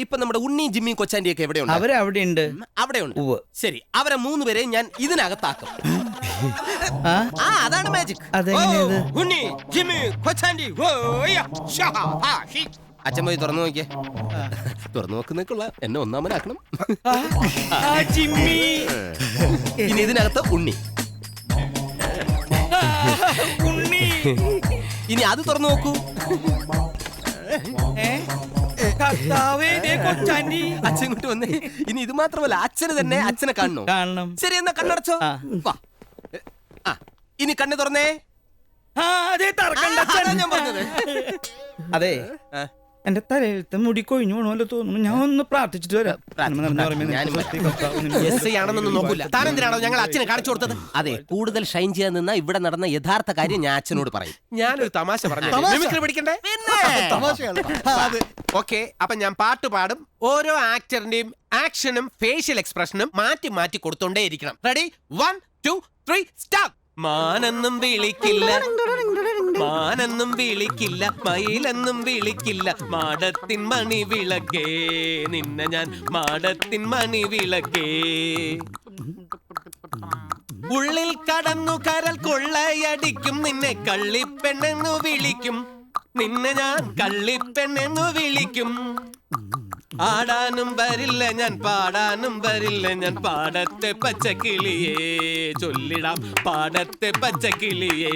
ഇപ്പൊ നമ്മുടെ ഉണ്ണി ജിമ്മി കൊച്ചാൻഡി ഒക്കെ എവിടെയുണ്ട്? അവര് അവിടെ ഉണ്ട്. അവിടെയുണ്ട്. ഉവ്വ്. ശരി, അവരെ 3 പേരെ ഞാൻ ഇതിനകത്താക്കും. അതാണ് മാജിക്. അതെങ്ങനെയത്? ഉണ്ണി ജിമ്മി കൊച്ചാൻഡി. അച്ഛൻ പോയി തുറന്നു നോക്കിയേ. തുറന്നു നോക്കുന്നേക്കുള്ള എന്നെ ഒന്നാമനാക്കണം. ജിമ്മി. ഇനി ഇതിനകത്ത് ഉണ്ണി. ഉണ്ണി. ഇനി അത് തുറന്നു നോക്കൂ. അച്ഛൻ ഇങ്ങോട്ട് വന്നേ. ഇനി ഇത് മാത്രമല്ല, അച്ഛന് തന്നെ അച്ഛനെ കാണണോ? കാണണം. ശരി, എന്നാ കണ്ണടച്ചോ. വാ. ഇനി കണ്ണ് തുറന്നേ. ഞാൻ പറഞ്ഞത്. അതെ, എന്റെ തലയിലത്തെ മുടി കൊഴിഞ്ഞു പോണല്ലോ തോന്നുന്നു. ഞാൻ ഒന്ന് പ്രാർത്ഥിച്ചിട്ട് വരാം. ആണെന്നൊന്നും നോക്കൂല. താനെന്തിനാണോ ഞങ്ങൾ അച്ഛനെ കാണിച്ചു കൊടുത്തത്? അതെ, കൂടുതൽ ഷൈൻ ചെയ്യാൻ നിന്നാ ഇവിടെ നടന്ന യഥാർത്ഥ കാര്യം ഞാൻ അച്ഛനോട് പറയും. ഞാനൊരു തമാശ പറഞ്ഞു പഠിക്കണ്ടേ? ഓക്കെ, അപ്പൊ ഞാൻ പാട്ട് പാടും. ഓരോ ആക്ടറിന്റെയും ആക്ഷനും ഫേഷ്യൽ എക്സ്പ്രഷനും മാറ്റി മാറ്റി കൊടുത്തോണ്ടേ ഇരിക്കണം. റെഡി? 1 2 3 സ്റ്റാർട്ട്. മാനെന്നും വിളിക്കില്ല, മാനെന്നും വിളിക്കില്ല, മയിലെന്നും വിളിക്കില്ല, മാടത്തിൻ മണി വിളക്കേ, നിന്നെ ഞാൻ മാടത്തിൻ മണി വിളക്കേ. ഉള്ളിൽ കടന്നു കരൽ കൊള്ളയടിക്കും, നിന്നെ കള്ളിപ്പെണ്ണെന്നു വിളിക്കും, നിന്നെ ഞാൻ കള്ളിപ്പെണ്ണെന്നു വിളിക്കും. ആടാനും വരില്ല ഞാൻ, പാടാനും വരില്ല ഞാൻ, പാടത്തെ പച്ചക്കിളിയേ, ചൊല്ലിടാം പാടത്തെ പച്ചക്കിളിയേ.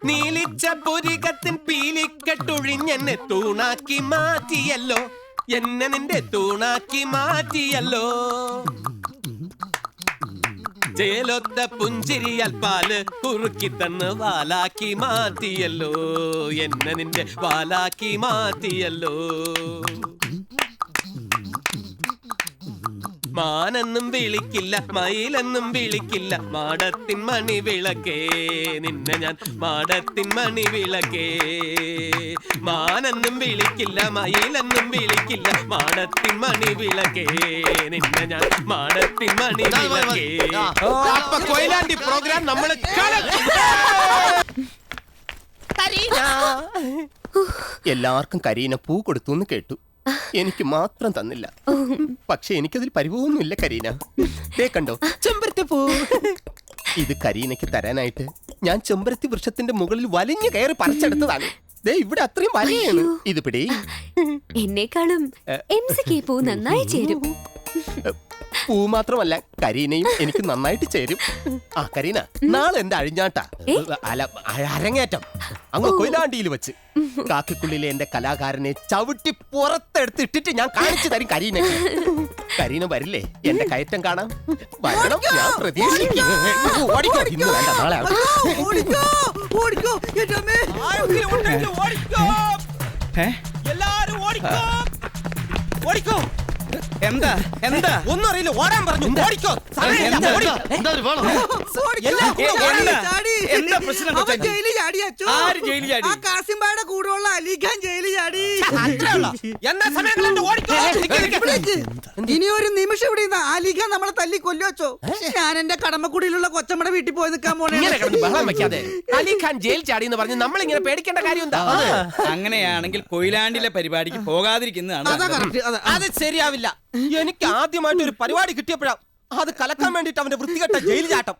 നീലിച്ച പുരികത്തിൻ പീലിക്കെട്ടൊഴിഞ്ഞെന്നെ തൂണാക്കി മാറ്റിയല്ലോ, എന്നെ നിന്റെ തൂണാക്കി മാറ്റിയല്ലോ. ചേലൊത്ത പുഞ്ചിരിയാൽ പാല് കുറുക്കി തന്ന് വാലാക്കി മാറ്റിയല്ലോ, എന്നെ നിന്റെ വാലാക്കി മാറ്റിയല്ലോ. മാനെന്നും വിളിക്കില്ല, മയിലെന്നും വിളിക്കില്ല, മാടത്തിൻ മണി വിളക്കേ, നിന്നെ ഞാൻ മാടത്തിൻ മണി വിളക്കേ. മാനെന്നും വിളിക്കില്ല, മയിലെന്നും വിളിക്കില്ല, മാടത്തിൻ മണി വിളക്കേ, നിന്നെ ഞാൻ മാടത്തിൻ മണി വിളക്കേ. അപ്പൊ കൊയിലാണ്ടി പ്രോഗ്രാം നമ്മള് എല്ലാവർക്കും കരീന പൂ കൊടുത്തു എന്ന് കേട്ടു. എനിക്ക് മാത്രം തന്നില്ല. പക്ഷെ എനിക്കതിൽ പരിഭവമൊന്നുമില്ല കരീന. കണ്ടോ ചെമ്പരത്തി പൂ. ഇത് കരീനയ്ക്ക് തരാനായിട്ട് ഞാൻ ചെമ്പരത്തി വൃക്ഷത്തിന്റെ മുകളിൽ വലിഞ്ഞു കയറി പറിച്ചെടുത്തതാണ്. ദേ ഇവിടെ അത്രയും വലിയാണ്. ഇത് പിടി. എന്നെക്കാളും എംസിക്ക് പൂ നന്നായി ചേരും. പൂ മാത്രമല്ല, കരീനയും എനിക്ക് നന്നായിട്ട് ചേരും. ആ കരീന, നാളെ എന്റെ അഴിഞ്ഞാട്ടാ, അല്ല അരങ്ങേറ്റം, അങ്ങ് കൊയിലാണ്ടിയിൽ വെച്ച്. കാക്കിക്കുള്ളിലെ എന്റെ കലാകാരനെ ചവിട്ടി പുറത്തെടുത്തിട്ടിട്ട് ഞാൻ കാണിച്ചു തരും കരീന. കരീന വരില്ലേ എന്റെ കയറ്റം കാണാൻ? വരണം, ഞാൻ പ്രതീക്ഷിക്കും. ഓടിക്കോ, ഇന്ന് വേണ്ട, നാളെ എല്ലാരും ഓടിക്കോ. ഓടിക്കോ. എന്താ എന്താ ഒന്നും അറിയില്ല, ഓടാൻ പറഞ്ഞു. ഓടിക്കോ. എന്താ പ്രശ്നം? ആര് ജയിലിൽ ചാടി? കാസിംബായുടെ കൂടെയുള്ള അലിഖാൻ ജയിലിൽ ചാടി. എന്നാ സമയം ഓടിക്കോ. ഇനി ഒരു നിമിഷം ഇവിടെ ഇരുന്നാ അലിഖാൻ നമ്മളെ തല്ലി കൊല്ലുവച്ചോ. ഞാൻ എന്റെ കടമക്കുടിയിലുള്ള കൊച്ചമ്മയുടെ വീട്ടിൽ പോയി നിൽക്കാൻ പോണേ. ബഹളം വെക്കാതെ. അലിഖാൻ ജയിൽ ചാടി എന്ന് പറഞ്ഞ് നമ്മൾ ഇങ്ങനെ പേടിക്കേണ്ട കാര്യം എന്താ? അങ്ങനെയാണെങ്കിൽ കൊയിലാണ്ടിലെ പരിപാടിക്ക് പോകാതിരിക്കുന്നതാണ്. അത് ശരിയാവില്ല. എനിക്ക് ആദ്യമായിട്ട് ഒരു പരിപാടി കിട്ടിയപ്പോഴാ അത് കലക്കാൻ വേണ്ടിട്ട് അവന്റെ വൃത്തികെട്ട ജയിൽ ചാട്ടം.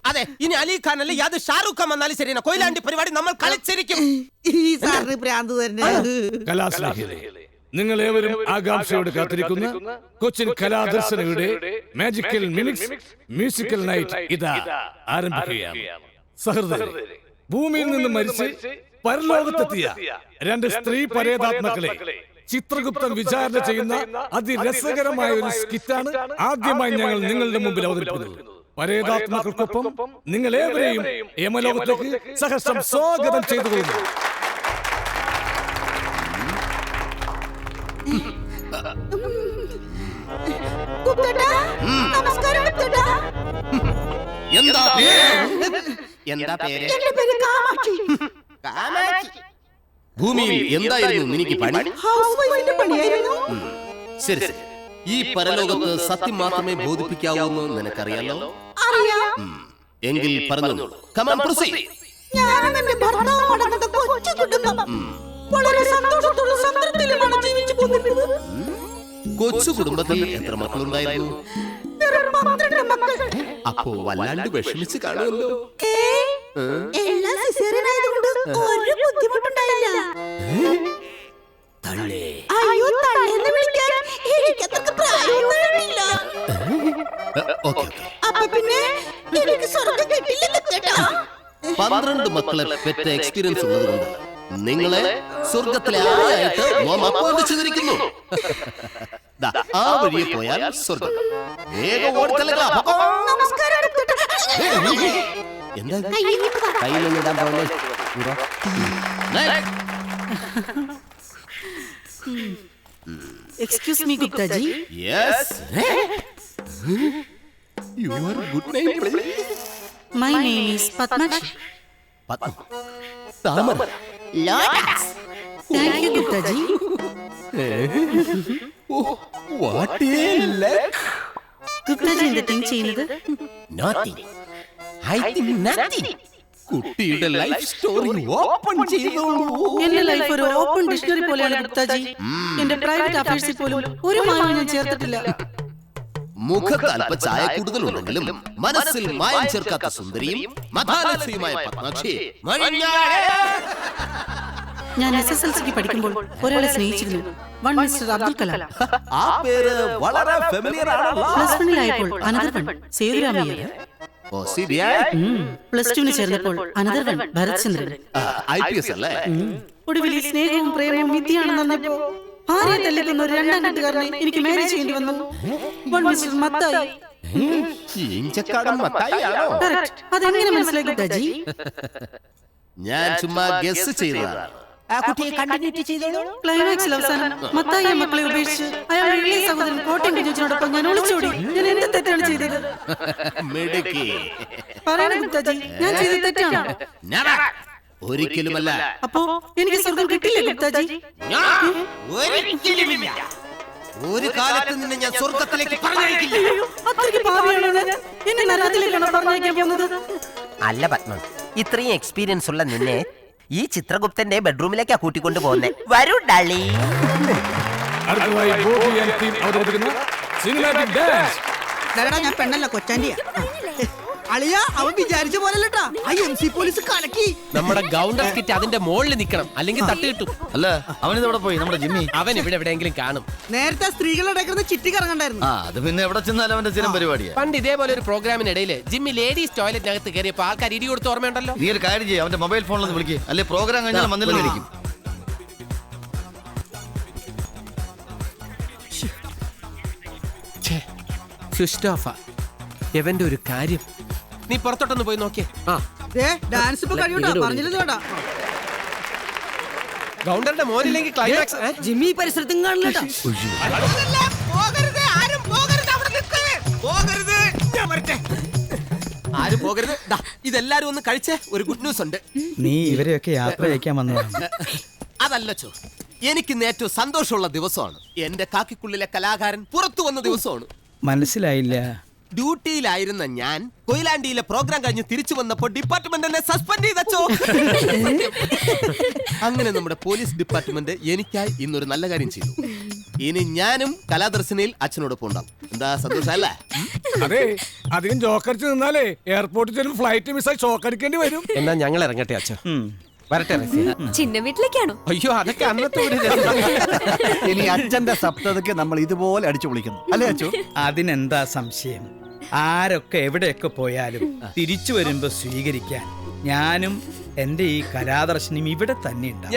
അതെ, ഇനി അലി ഖാൻ അല്ലേ യാത് ഷാറൂഖ് ഖാൻ വന്നാലും ശരിയാണ്, കൊയിലാണ്ടി പരിപാടി നമ്മൾ കളിച്ചിരിക്കും. ഈ സാറിന് ഭ്രാന്ത് തന്നെ. നിങ്ങൾ ഏവരും ആകാംക്ഷയോട് കാത്തിരിക്കുന്ന കൊച്ചിൻ കലാദർശനയുടെ മാജിക്കൽ മിനിറ്റ്സ് മ്യൂസിക്കൽ നൈറ്റ് ഇതാ ആരംഭിക്കുകയാണ്. സഹൃദയരെ, ഭൂമിയിൽ നിന്ന് മരിച്ച് പരലോകത്തെത്തിയ 2 സ്ത്രീ പരേതാത്മാക്കളെ ചിത്രഗുപ്തൻ വിചാരണ ചെയ്യുന്ന അതിരസകരമായ ഒരു സ്കിറ്റാണ് ആദ്യമായി ഞങ്ങൾ നിങ്ങളുടെ മുമ്പിൽ അവതരിപ്പിക്കുന്നത്. പരേതാത്മാക്കൾക്കൊപ്പം നിങ്ങൾ ഏവരെയും യമലോകത്തേക്ക് സഹർഷം സ്വാഗതം ചെയ്തു കൊള്ളുന്നു. എന്താ എന്താ പേര്? കാമാക്ഷി. ഭൂമിയിൽ എന്തായിരുന്നു നിനക്ക് പണി? ഹൗസ് വൈഫിന്റെ പണിയായിരുന്നു. ശരി ശരി. ഈ പരലോകത്ത് സത്യം മാത്രമേ ബോധിപ്പിക്കാവൂ എന്ന് നിനക്കറിയാലോ? അറിയാം. എങ്കിൽ പറഞ്ഞു. Come on, proceed. ഞാനും എന്റെ ഭർത്താവും അടങ്ങുന്ന കൊച്ചു കുടുംബം വളരെ സന്തോഷത്തോടും സംതൃപ്തിയിലുമാണ് ജീവിച്ചു പോകുന്നത്. കൊച്ചു കുടുംബത്തിൽ എത്ര മക്കളുണ്ടായിരുന്നു? വെറും 12 മക്കൾ. അപ്പോ വല്ലാണ്ട് വിഷമിച്ച് കാണുമല്ലോ. എല്ലാം സിസേറിയൻ ആയതുകൊണ്ട് ഒരു ബുദ്ധിമുട്ടുണ്ടായില്ല. തള്ളേ. അയ്യോ, തള്ളേന്ന് വിളിക്കാൻ എനിക്കത്ര പ്രായമൊന്നുമില്ല. ഓക്കേ. അപ്പൊ പിന്നെ എനിക്ക് സ്വർഗം കിട്ടില്ല കേട്ടോ. 12 മക്കളെ പെറ്റ എക്സ്പീരിയൻസ് ഉള്ളതുകൊണ്ട് നിങ്ങളെ സ്വർഗത്തിലെ ആളായിട്ട് അപ്പോയിന്റ് ചെയ്തിരിക്കുന്നു. ദാ, ആ വഴിയെ പോയാൽ സ്വർഗം. വേഗം ഓടിച്ചെല്ലുക. നമസ്കാരം ഡോക്ടർ. എന്താ കയ്യിലൊന്നും ഇടാൻ പോലെ? Excuse me Guptaji. Yes. Your good name please. My name is Padmaj. താമര. Thank you Guptaji. What a luck. Guptaji എന്താ തിങ്ക് ചെയ്യുന്നത്? Nothing. I think nothing. കുട്ടിയുടെ ലൈഫ് സ്റ്റോറി ഓപ്പൺ ചെയ്തോളൂ. എന്റെ ലൈഫ് ഒരു ഓപ്പൺ ഡിക്ഷണറി പോലെയാണ് ഗുപ്താജി. എന്റെ പ്രൈവറ്റ് അഫയേഴ്സിൽ പോലും ഒരു മായം ഞാൻ ചേർത്തിട്ടില്ല. മുഖത്ത് അല്പ ചായ കൂടുതലുണ്ടെങ്കിലും മനസ്സിൽ മായം ചേർക്കാത്ത സുന്ദരിയും മഥാലക്ഷ്യമായ പത്മാക്ഷി. ഞാൻ SSLCക്ക് പഠിക്കുമ്പോൾ ഒരാളെ സ്നേഹിച്ചിരുന്നു. One mister Abdul Kalam. ആ പേര് വളരെ ഫെമിലിയർ ആണല്ലോ. പ്ലസ് വണ്ണിലായപ്പോൾ അനദർ വൺ സേതുരാമയ്യ. ഓ ശരിയാ. പ്ലസ് ടുവിന് ചേർന്നപ്പോൾ another one Bharath Chandran. IPS അല്ലേ? ഒടുവിൽ സ്നേഹവും പ്രേമവും വിദ്യയാണെന്നപ്പോ ഭാര്യ തല്ലിക്കുന്ന ഒരു രണ്ടാം കെട്ടുകാരനെ എനിക്ക് മാരേജ് ചെയ്യേണ്ടി വന്നു. One mister Mathai. ഇഞ്ചക്കാടൻ മത്തായിയാണോ? Correct. അതെങ്ങനെ മനസ്സിലായി ഗുപ്താജി? ഞാൻ ചുമ്മാ ഗസ് ചെയ്തതാണ്. ആ കുട്ടിയെ കണ്ടിന്യൂ ചെയ്തോളൂ. ക്ലൈമാക്സിൽ അവസാനം മത്തായി മക്കളെ ഉപേക്ഷിച്ച് അയാളുടെ ഇളയ സഹോദരൻ കോട്ടയം കുഞ്ഞിനോടൊപ്പം ഞാൻ ഒളിച്ചോടി. ഞാൻ എന്ത് തെറ്റാണ് ചെയ്തത്? മിടുക്കി. പറയണം ഗുപ്താജി, ഞാൻ ചെയ്തത് തെറ്റാണോ? Never. ഒരിക്കലുമല്ല. അപ്പോ എനിക്ക് സ്വർഗം കിട്ടില്ല ഗുപ്താജി? ഒരിക്കലുമില്ല. ഒരു കാലത്ത് നിന്നെ ഞാൻ സ്വർഗത്തിലേക്ക് പറഞ്ഞയക്കില്ല. അത്രയ്ക്ക് പാപിയാണോ ഞാൻ? എന്നെ നരകത്തിലേക്കാണോ പറഞ്ഞയക്കാൻ പോകുന്നത്? അല്ല പത്മ, ഇത്രയും എക്സ്പീരിയൻസ് ഉള്ള നിന്നെ ഈ ചിത്രഗുപ്തന്റെ ബെഡ്റൂമിലേക്കാ കൂട്ടിക്കൊണ്ടു പോകുന്നേ. വരൂ ഡാളി. ഞാൻ പെണ്ണല്ല, കൊച്ചാൻഡിയാ. അളിയ അവൻ വിചാരിച്ച പോലല്ലട്ടാ. MC പോലീസ് കലക്കി. നമ്മുടെ ഗൗണ്ടർ കിറ്റ് അതിന്റെ മുകളിൽ നിൽക്കണം, അല്ലെങ്കിൽ തട്ടി കിട്ടും. അല്ല അവനിതവിടെ പോയി നമ്മുടെ ജിമ്മി. അവൻ ഇവിടെ എവിടെയെങ്കിലും കാണും. നേരത്തെ സ്ത്രീകളുടെ ഇടയ്ക്ക് ചിട്ടി കറങ്ങണ്ടായിരുന്നു. ആ അത് പിന്നെ എവിടെ ചെന്നാലും അവന്റെ സ്ഥിരം പരിപാടിയാ. പണ്ട് ഇതേപോലെ ഒരു പ്രോഗ്രാമിനിടയിൽ ജിമ്മി ലേഡീസ് ടോയ്ലറ്റിനകത്ത് കയറിയപ്പോൾ ആൾക്കാർ ഇടി കൊടുത്ത് ഓർമ്മയുണ്ടല്ലോ. നീ ഒരു കാര്യം ചെയ്യും, അവന്റെ മൊബൈൽ ഫോണിൽ വിളിക്കുക, അല്ലെ പ്രോഗ്രാം കഴിഞ്ഞാൽ വന്നില്ലായിരിക്കും. സ്വിച്ച് ഓഫാ. എവന്റെ ഒരു കാര്യം നീ പുറത്തോട്ടൊന്ന് പോയി നോക്കിയേ. ഡാൻസ് ഇപ്പൊ കഴിയൂട്ടാ, പറഞ്ഞില്ലെന്ന് വേണ്ട. ഗൗണ്ടറുടെ മോനില്ലെങ്കിൽ ക്ലൈമാക്സ്. ജിമ്മി പരിസരത്തും കാണില്ല. ആരും പോകരുത്. ഇതെല്ലാരും ഒന്ന് കഴിച്ചേ. ഒരു ഗുഡ് ന്യൂസ് ഉണ്ട്. നീ ഇവരെയൊക്കെ യാത്ര അയക്കാൻ വന്നതാണ്. അതല്ലച്ചോ, എനിക്ക് ഇന്ന് ഏറ്റവും സന്തോഷമുള്ള ദിവസമാണ്. എന്റെ കാക്കിക്കുള്ളിലെ കലാകാരൻ പുറത്തു വന്ന ദിവസമാണ്. മനസ്സിലായില്ല. ഡ്യൂട്ടിയിലായിരുന്ന ഞാൻ കൊയിലാണ്ടിയിലെ പ്രോഗ്രാം കഴിഞ്ഞ് തിരിച്ചു വന്നപ്പോൾ ഡിപ്പാർട്ട്മെന്റ് എന്നെ സസ്പെൻഡ് ചെയ്തച്ചോ. അങ്ങനെ നമ്മുടെ പോലീസ് ഡിപ്പാർട്ട്മെന്റ് എനിക്കായി ഇന്നൊരു നല്ല കാര്യം ചെയ്തു. ഇനി ഞാനും കലാദർശനയിൽ അച്ഛനോടൊപ്പം ഉണ്ടാവും. എന്താ സന്തോഷല്ലേ? അതെ, അധികം ജോക്കടിച്ച് നിന്നാലേ എയർപോർട്ടിൽ ചെല്ലും ഫ്ലൈറ്റ് മിസ്സായി ഷോക്കടിക്കേണ്ടി വരും. എന്നാ ഞങ്ങൾ ഇറങ്ങട്ടെ അച്ഛൻ. വരട്ടെ. ചിന്ന വീട്ടിലേക്കാണോ? അയ്യോ, അതൊക്കെ അന്നത്തെ ഒരു ഇനി അച്ഛന്റെ സപ്തതയ്ക്ക് നമ്മൾ ഇതുപോലെ അടിച്ചു പൊളിക്കുന്നു അല്ലേ അച്ഛൻ? അതിനെന്താ സംശയം? ആരൊക്കെ എവിടെയൊക്കെ പോയാലും തിരിച്ചു വരുമ്പോ സ്വീകരിക്കാൻ ഞാനും എന്റെ ഈ കലാദർശനം ഇവിടെ തന്നെ ഉണ്ടാവും.